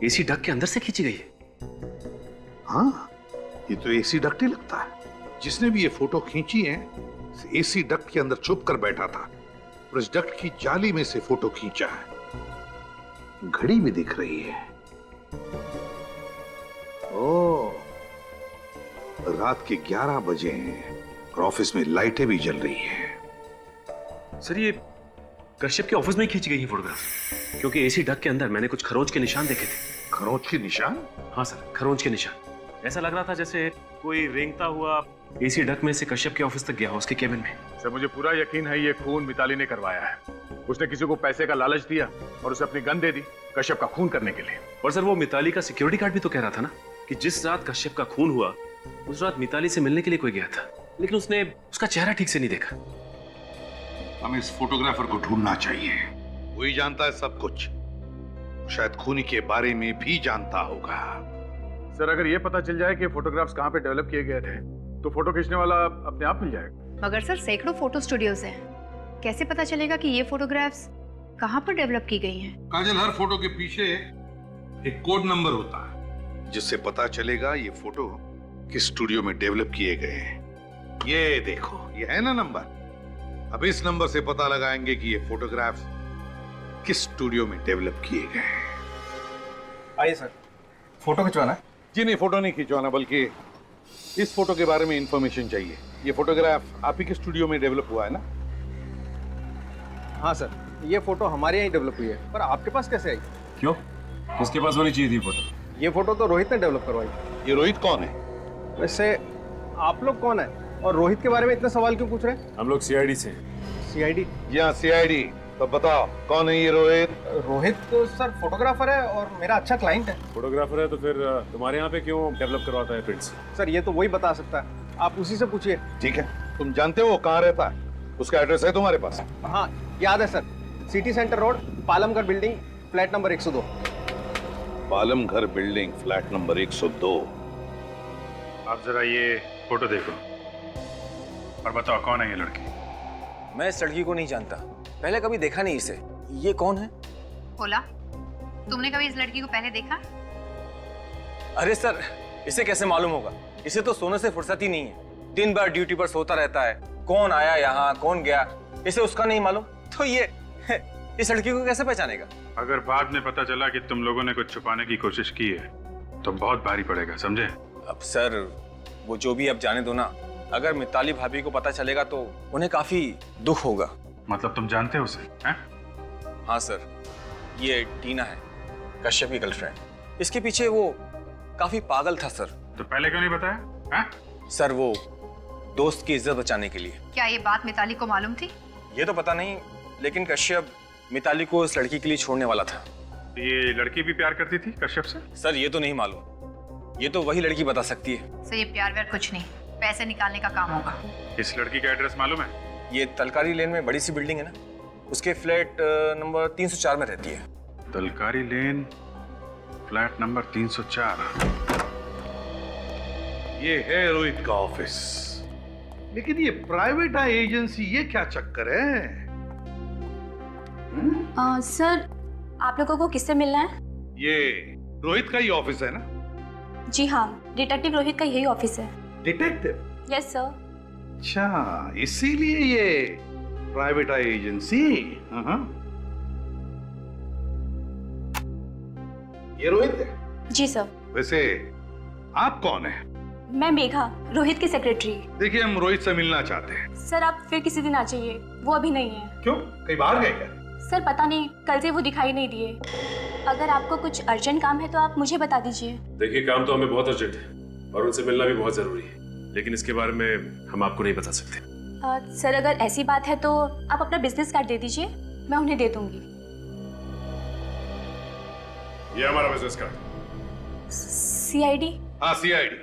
एसी डक के अंदर से खींची गई है। हाँ, ये तो एसी डक्ट ही लगता है। जिसने भी ये फोटो खींची है, एसी डक्ट के अंदर छुप कर बैठा था और इस डक्ट की जाली में से फोटो खींचा है। घड़ी भी दिख रही है। ओह, रात के 11 बजे हैं और ऑफिस में लाइटें भी जल रही है। सर, ये कश्यप के ऑफिस में ही खींची गई है फोटोग्राफ, क्योंकि एसी डक के अंदर मैंने कुछ खरोंच के निशान देखे थे। खरोंच के निशान? हाँ सर, खरोंच के निशान। ऐसा लग रहा था जैसे कोई रेंगता हुआ एसी डक में से कश्यप के ऑफिस तक गया हो, उसके केबिन में। सर, मुझे पूरा यकीन है ये खून मिताली ने करवाया है। उसने किसी को पैसे का लालच दिया और उसे अपनी गन दे दी कश्यप का खून करने के लिए। और सर, वो मिताली का सिक्योरिटी गार्ड भी तो कह रहा था ना कि जिस रात कश्यप का खून हुआ, उस रात मिताली से मिलने के लिए कोई गया था, लेकिन उसने उसका चेहरा ठीक से नहीं देखा। हमें इस फोटोग्राफर को ढूंढना चाहिए। वही जानता है सब कुछ। शायद खूनी के बारे में भी जानता होगा। सर, अगर ये पता चल जाए कि फोटोग्राफ्स कहाँ पे डेवलप किए गए थे, तो फोटो खींचने वाला अपने आप मिल जाएगा। मगर सर, सैकड़ों फोटो स्टूडियोज हैं, कैसे पता चलेगा कि ये फोटोग्राफ्स कहाँ पर डेवलप की गई हैं? काजल, हर फोटो के पीछे एक कोड नंबर होता है, जिससे पता चलेगा ये फोटो किस स्टूडियो में डेवलप किए गए हैं। ये देखो, ये है ना नंबर। अब इस नंबर से पता लगाएंगे कि ये फोटोग्राफ्स किस स्टूडियो में डेवलप किए गए हैं। आइए सर, फोटो खिंचवाना है? जी नहीं, फोटो नहीं खिंचवाना, बल्कि इस फोटो के बारे में इंफॉर्मेशन चाहिए। ये फोटोग्राफ आप ही के स्टूडियो में डेवलप हुआ है ना? हाँ सर, ये फोटो हमारे यहाँ डेवलप हुई है, पर आपके पास कैसे आई? क्यों? किसके पास होनी चाहिए थी फोटो? ये फोटो तो रोहित ने डेवलप करवाई। ये रोहित कौन है? वैसे आप लोग कौन है और रोहित के बारे में इतने सवाल क्यों पूछ रहे हैं? हम लोग सीआईडी से। सीआईडी? यहाँ सीआईडी। तो बताओ कौन है ये रोहित? रोहित तो सर फोटोग्राफर है और मेरा अच्छा क्लाइंट है। फोटोग्राफर है तो फिर तुम्हारे यहाँ पे क्यों डेवलप करवाता है प्रिंट्स? सर ये तो वही बता सकता है, आप उसी से पूछिए। ठीक है, तुम जानते हो वो कहाँ रहता है? उसका एड्रेस है तुम्हारे पास? हाँ याद है sir, city centre road, Palamghar building, flat number 102। Palamghar building, flat number 102। आप जरा ये फोटो देखो और बताओ कौन है ये लड़की? मैं इस लड़की को नहीं जानता, पहले कभी देखा नहीं इसे। ये कौन है? बोला, तुमने कभी इस लड़की को पहले देखा? अरे सर, इसे कैसे मालूम होगा? इसे तो सोने से फुर्सत ही नहीं है, दिन भर ड्यूटी पर सोता रहता है। कौन आया यहाँ, कौन गया, इसे उसका नहीं मालूम, तो ये इस लड़की को कैसे पहचानेगा? अगर बाद में पता चला कि तुम लोगों ने कुछ छुपाने की कोशिश की है तो बहुत भारी पड़ेगा, समझे? अब सर वो जो भी, अब जाने दो ना। अगर मिताली भाभी को पता चलेगा तो उन्हें काफी दुख होगा। मतलब तुम जानते हो उसे? हैं? हाँ सर, ये टीना है, कश्यप की गर्लफ्रेंड। इसके पीछे वो काफी पागल था सर। तो पहले क्यों नहीं बताया? हैं? सर वो दोस्त की इज्जत बचाने के लिए। क्या ये बात मिताली को मालूम थी? ये तो पता नहीं, लेकिन कश्यप मिताली को इस लड़की के लिए छोड़ने वाला था। ये लड़की भी प्यार करती थी कश्यप से? सर ये तो नहीं मालूम, ये तो वही लड़की बता सकती है। सर ये प्यार व्यार कुछ नहीं, पैसे निकालने का काम होगा। इस लड़की का एड्रेस मालूम है? ये तलकारी लेन में बड़ी सी बिल्डिंग है ना, उसके फ्लैट नंबर 304 में रहती है। तलकारी लेन, फ्लैट नंबर 304। ये है रोहित का ऑफिस। लेकिन ये प्राइवेट एजेंसी, ये क्या चक्कर है? सर आप लोगों को किससे मिलना है? ये रोहित का ही ऑफिस है ना? जी हाँ, डिटेक्टिव रोहित का यही ऑफिस है। डिटेक्टिव? Yes sir. अच्छा, इसीलिए ये प्राइवेट एजेंसी। ये रोहित है? जी सर। वैसे आप कौन है? मैं मेघा, रोहित की सेक्रेटरी। देखिए, हम रोहित से मिलना चाहते हैं। सर आप फिर किसी दिन आ जाइए, वो अभी नहीं है। क्यों, कहीं बाहर गए क्या? सर पता नहीं, कल से वो दिखाई नहीं दिए। अगर आपको कुछ अर्जेंट काम है तो आप मुझे बता दीजिए। देखिए, काम तो हमें बहुत अर्जेंट है और उनसे मिलना भी बहुत जरूरी है, लेकिन इसके बारे में हम आपको नहीं बता सकते। सर अगर ऐसी बात है तो आप अपना बिजनेस कार्ड दे दीजिए, मैं उन्हें दे दूंगी। ये हमारा बिजनेस कार्ड। सीआईडी? हाँ, सीआईडी।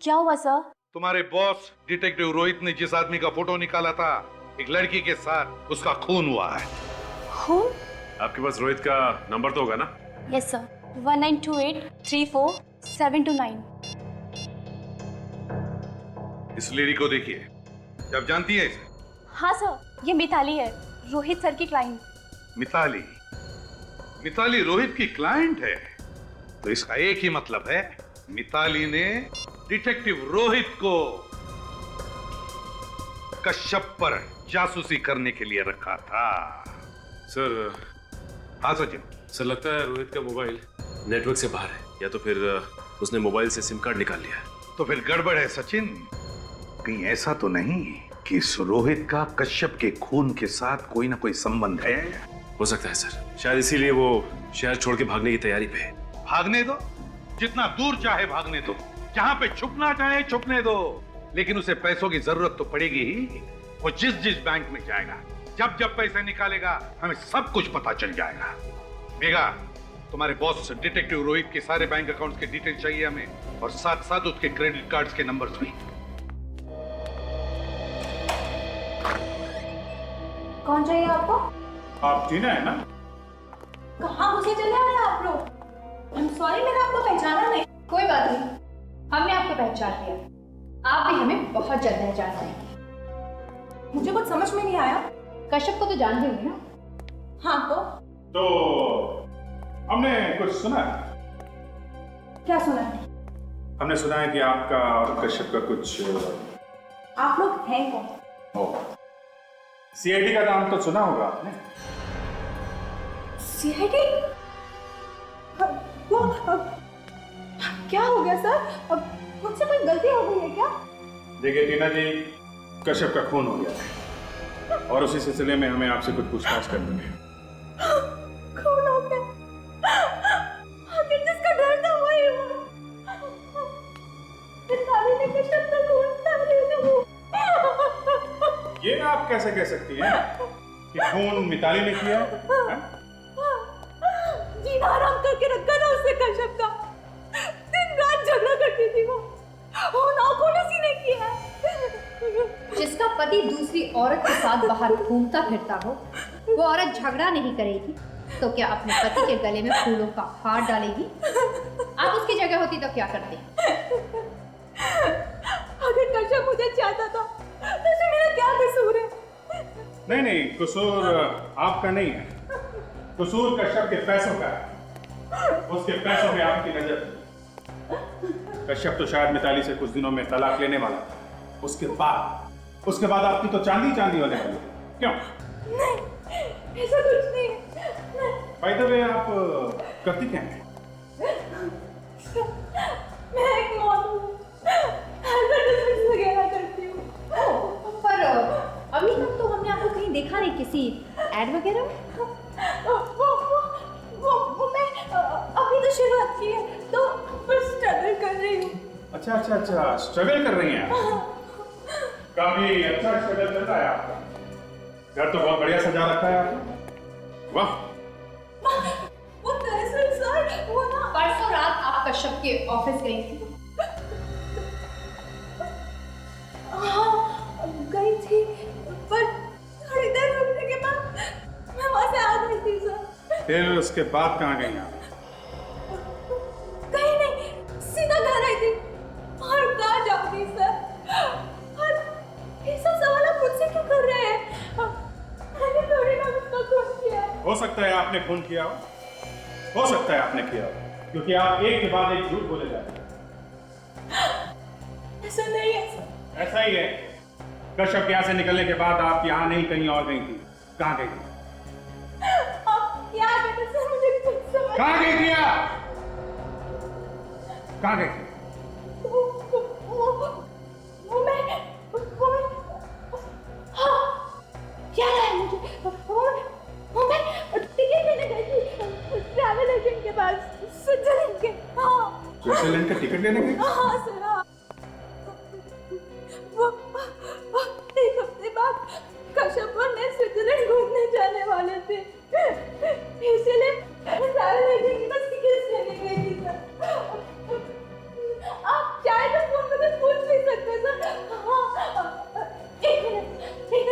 क्या हुआ सर? तुम्हारे बॉस डिटेक्टिव रोहित ने जिस आदमी का फोटो निकाला था एक लड़की के साथ, उसका खून हुआ है। खून? आपके पास रोहित का नंबर तो होगा ना? Yes sir, 1928347229। इस लेडी को देखिए, जब जानती है इसे? हाँ सर, ये मिताली है, रोहित सर की क्लाइंट। मिताली? मिताली रोहित की क्लाइंट है? तो इसका एक ही मतलब है, मिताली ने डिटेक्टिव रोहित को कश्यप पर जासूसी करने के लिए रखा था। सर। हाँ सचिन। सर लगता है रोहित का मोबाइल नेटवर्क से बाहर है, या तो फिर उसने मोबाइल से सिम कार्ड निकाल लिया। तो फिर गड़बड़ है सचिन। कहीं ऐसा तो नहीं कि इस रोहित का कश्यप के खून के साथ कोई ना कोई संबंध है? हो सकता है सर, शायद इसीलिए वो शहर छोड़ के भागने की तैयारी पे है। भागने दो, जितना दूर चाहे भागने दो, जहां पे छुपना चाहे छुपने दो, लेकिन उसे पैसों की जरूरत तो पड़ेगी ही। वो जिस जिस बैंक में जाएगा, जब जब पैसे निकालेगा, हमें सब कुछ पता चल जाएगा। मेघा, तुम्हारे बॉस डिटेक्टिव रोहित के सारे बैंक अकाउंट्स के डिटेल चाहिए हमें, और साथ साथ उसके क्रेडिट कार्ड्स के नंबर्स भी। कौन चाहिए आपको? आप टीना है ना? कहाँ घुसे चले आए आप लोग? I'm sorry, मैंने आपको पहचाना नहीं। कोई बात नहीं, हमने आपको पहचान लिया। आप भी हमें बहुत जल्द पहचान जाएंगे। मुझे कुछ समझ में नहीं आया। कश्यप को तो जानते होंगे ना? हाँ तो हमने कुछ सुना है। क्या सुना है? हमने सुना है कि आपका और कश्यप का कुछ। आप लोग हैं कौन? सीआईडी का नाम तो सुना होगा आपने। सीआईडी? वो क्या हो गया सर? अब मुझसे कोई गलती हो गई है क्या? देखिए टीना जी, कश्यप का खून हो गया है। और उसी सिलसिले में हमें आपसे कुछ पूछताछ करनी है। कौन हो गया? आखिर जिसका डर था वही हुआ। मिताली ने कश्यप का खून था वो। ये आप कैसे कह सकती हैं कि खून मिताली ने किया है? जीना हराम करके रखा ना उसने कश्यप का। दिन रात झगड़ा करती थी वो नाखून उसी ने किया है। जिसका पति दूसरी औरत के साथ बाहर घूमता फिरता हो, वो औरत झगड़ा नहीं करेगी तो क्या अपने पति के गले में फूलों का हार डालेगी? आप उसकी जगह होती तो क्या करते? अगर कश्यप मुझे चाहता था तो इसमें मेरा क्या कसूर है? नहीं नहीं, कसूर आपका नहीं है, कसूर कश्यप के पैसों का है। उसके पैसों में आपकी नजर थी। कश्यप तो शायद मिताली से कुछ दिनों में तलाक लेने वाला था। उसके बाद आपकी तो चांदी चांदी होने वाली। क्यों? नहीं, ऐसा कुछ नहीं है। बाय द वे, आप करती क्या हैं? मैं एक मॉडल हूँ, एडवर्टाइजमेंट वगैरह करती हूँ। पर अभी तक तो हमने आपको कहीं देखा नहीं किसी एड वगैरह में। वो मैं अभी तो शुरुआत की है तो बस स्ट्रगल कर रही हूँ। अच्छा, स्ट्रगल कर रही हैं आप। काफी अच्छा स्ट्रगल चल रहा है आपका। घर तो बहुत बढ़िया सजा रखा है आपने। वाह। वो दरअसल सर वो ना परसों रात आप कश्यप के ऑफिस गई थी? हाँ गई थी, पर थोड़ी देर रुकने के बाद मैं वहाँ से आ गई थी सर। फिर उसके बाद कहाँ गई आप? कहीं नहीं, सीधा घर आई थी। और कहाँ जाऊंगी सर? और ये सब सवाल आप मुझसे क्यों कर रहे हैं? मैंने थोड़ी ना उसका खून किया है। हो सकता है आपने खून किया हो सकता है आपने किया हो, क्योंकि आप एक के बाद एक झूठ बोले जा रहे हैं। ऐसा नहीं है सर। ऐसा ही है। कश्यप के यहाँ से निकलने के बाद आप यहाँ नहीं कहीं और गई थी। कहाँ गई थी? आप क्या कहते हैं सर? मुझे कुछ समझ। कहाँ गई थी आप? कहाँ गई थी? वो मैं हाँ याद आया मुझे। वो मैं टिकट लेने गई थी ट्रैवल एजेंट के पास, स्विट्जरलैंड के। हाँ, स्विट्जरलैंड का टिकट लेने गई? हाँ सर। हाँ, वो एक हफ्ते बाद कश्यप और मैं स्विट्जरलैंड घूमने जाने वाले थे, इसलिए ट्रैवल एजेंट के पास टिकट लेने गई थी सर। आप चाहे तो फोन में तो पूछ भी सकते हैं सर। हाँ, एक मिनट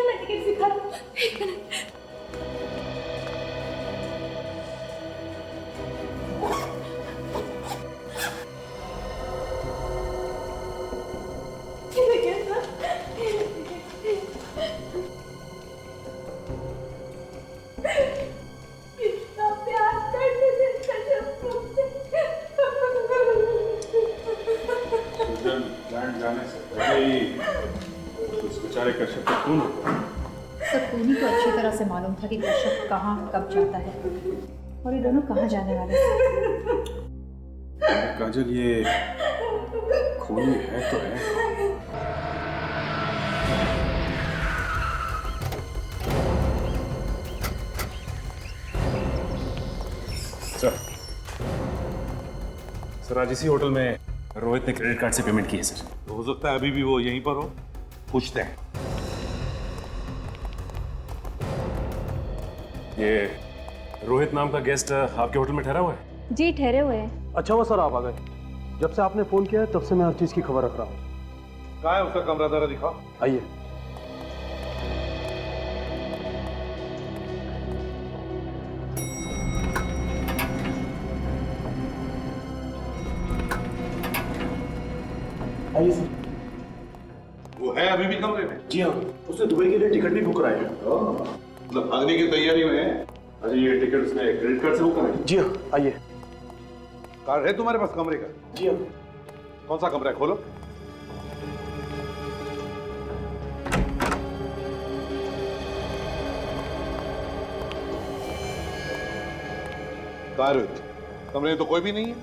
मैं टिकट दिखा दूँ। एक मिनट। कितना प्यार करते थे कश्यप मुझसे। जाने से पहले ही उस बेचारे कश्यप का खून हो गया। सबको ही तो अच्छी तरह से मालूम था कि कश्यप कहाँ कब जाता है और ये दोनों कहाँ जाने वाले थे। काजल, ये खून है तो है। सर आज इसी होटल में रोहित ने क्रेडिट कार्ड से पेमेंट की है सर। तो हो सकता है अभी भी वो यहीं पर हो, पूछते हैं। ये रोहित नाम का गेस्ट आपके होटल में ठहरा हुआ है? जी ठहरे हुए हैं। अच्छा हुआ सर आप आ गए। जब से आपने फोन किया है तब से मैं हर चीज की खबर रख रहा हूँ। कहाँ है उसका कमरा? जरा दिखाओ। आइए। आइए सर। वो है अभी भी कमरे में? जी हाँ, उसने दुबई के लिए टिकट भी बुक कराया है। मतलब भागने की तैयारी में है? अरे ये टिकट उसने क्रेडिट कार्ड से बुक कराई? जी हाँ, आइए। कार्ड है तुम्हारे पास कमरे का? जी हाँ। कौन सा कमरा है? खोलो। कहाँ रोहित? कमरे में तो कोई भी नहीं है।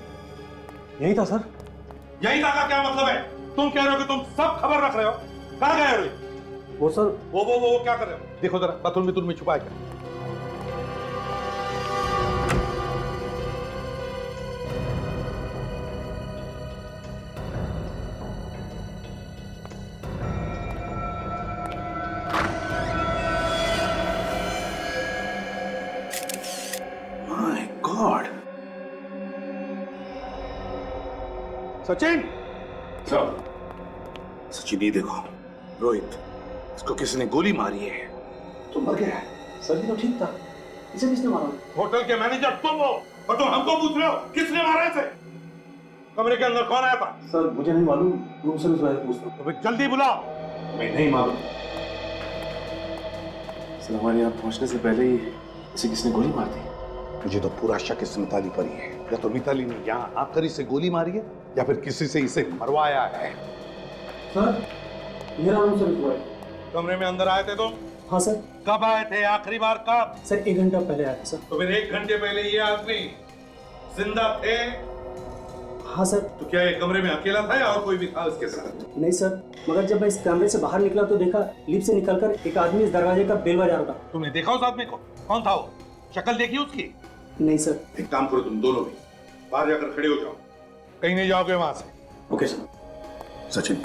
यही था सर। यही था का क्या मतलब है? तुम कह रहे हो कि तुम सब खबर रख रहे हो। कहाँ गए रोहित? वो सर वो क्या कर रहे हो? देखो जरा बाथरूम में तुम छुपा क्या। My God. सचिन सचिन ये देखो, रोहित, इसको किसी ने गोली मारी है। तो मर गया है। सर ये तो ठीक था, इसे किसने मारा? होटल के मैनेजर तुम हो और तुम हमको पूछ रहे हो किसने मारा इसे। कमरे के अंदर कौन आया था? सर मुझे नहीं मालूम, रूम सर्विस वाले पूछ रहा हूं। तो फिर जल्दी बुलाओ। मैं नहीं मालूम सर, हमारे यहाँ पहुंचने से पहले ही इसे किसने गोली मार दी। मुझे तो पूरा शक इस मिताली पर ही है। या तो मिताली ने यहाँ आकर इसे गोली मारी है या फिर किसी से इसे मरवाया है। सर मेरा रूम सर्विस हुआ है। कमरे में अंदर आए थे तुम? हाँ सर। कब आए थे आखिरी बार, कब? सर 1 घंटा पहले आया था सर। तो फिर 1 घंटे पहले ये आदमी जिंदा थे? हाँ सर। तो क्या ये कमरे में अकेला था या और कोई भी था उसके साथ? नहीं सर, मगर जब मैं इस कमरे से बाहर निकला तो देखा लिफ्ट से निकलकर एक आदमी इस दरवाजे का बेल बजा रहा था। तुमने देखा उस आदमी को? कौन था वो? शक्ल देखी उसकी? नहीं सर। एक काम करो तुम दोनों भी बाहर जाकर खड़े हो जाओ, कहीं नहीं जाओगे वहां से। Okay sir. सचिन,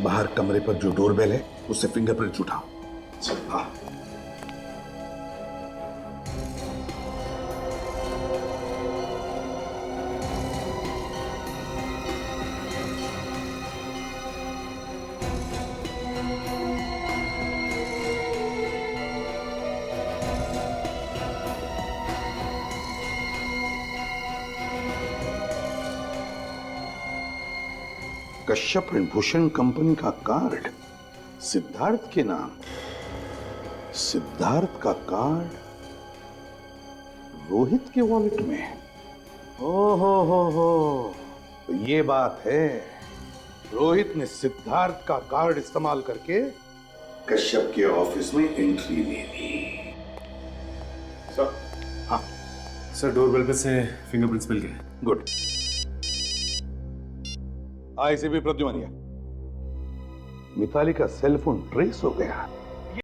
बाहर कमरे पर जो डोरबेल है उससे फिंगरप्रिंट उठाओ। हाँ। कश्यप एंड भूषण कंपनी का कार्ड सिद्धार्थ के नाम। सिद्धार्थ का कार्ड रोहित के वॉलेट में। हो, तो ये बात है, रोहित ने सिद्धार्थ का कार्ड इस्तेमाल करके कश्यप के ऑफिस में एंट्री ले ली। सर। हाँ सर, डोरबेल पे से फिंगरप्रिंट्स मिल गए। गुड। आईसीबी प्रद्युमनिया, मिताली का सेल फोन ट्रेस हो गया।